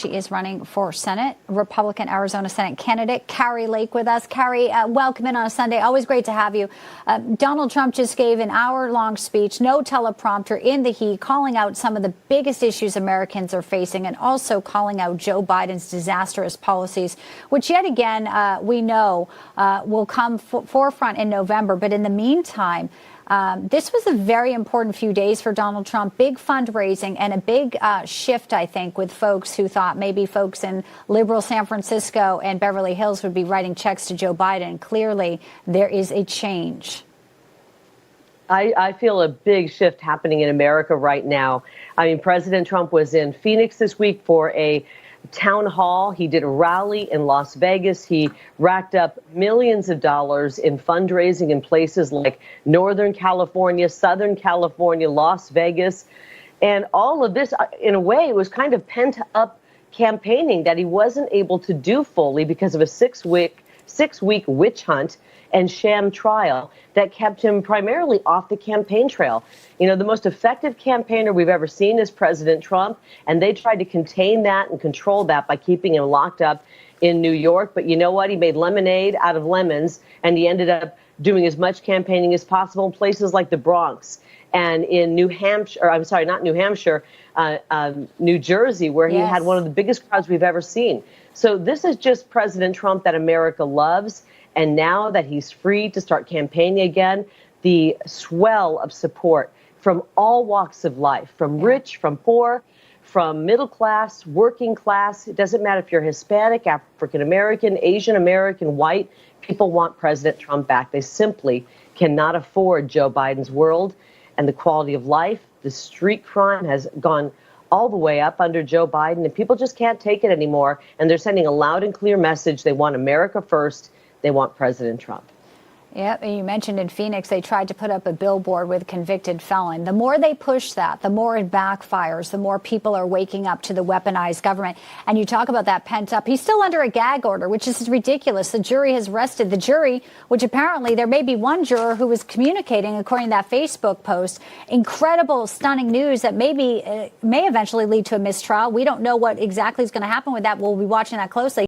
She is running for Senate, Republican Arizona Senate candidate, Kari with us. Kari, welcome in on a Sunday. Always great to have you. Donald Trump just gave an hour-long speech, no teleprompter, in the heat, calling out some of the biggest issues Americans are facing and also calling out Joe Biden's disastrous policies, which yet again we know will come forefront in November. But in the meantime, this was a very important few days for Donald Trump, big fundraising and a big shift, I think, with folks who thought maybe folks in liberal San Francisco and Beverly Hills would be writing checks to Joe Biden. Clearly, there is a change. I feel a big shift happening in America right now. I mean, President Trump was in Phoenix this week for a town hall. He did a rally in Las Vegas. He racked up millions of dollars in fundraising in places like Northern California, Southern California, Las Vegas. And all of this, in a way, was kind of pent up campaigning that he wasn't able to do fully because of a six-week witch hunt and sham trial that kept him primarily off the campaign trail. You know, the most effective campaigner we've ever seen is President Trump, and they tried to contain that and control that by keeping him locked up in New York. But you know what? He made lemonade out of lemons, and he ended up doing as much campaigning as possible in places like the Bronx and in New Hampshire, or I'm sorry, not New Hampshire, New Jersey, where he had one of the biggest crowds we've ever seen. So this is just President Trump that America loves. And now that he's free to start campaigning again, the swell of support from all walks of life, from rich, from poor, from middle class, working class. It doesn't matter if you're Hispanic, African American, Asian American, white. People want President Trump back. They simply cannot afford Joe Biden's world and the quality of life. The street crime has gone all the way up under Joe Biden, and people just can't take it anymore. And they're sending a loud and clear message. They want America first. They want President Trump. Yeah, you mentioned in Phoenix, they tried to put up a billboard with convicted felon. The more they push that, the more it backfires, the more people are waking up to the weaponized government. And you talk about that pent up. He's still under a gag order, which is ridiculous. The jury has rested. The jury, which apparently there may be one juror who was communicating, according to that Facebook post, incredible, stunning news that maybe may eventually lead to a mistrial. We don't know what exactly is going to happen with that. We'll be watching that closely.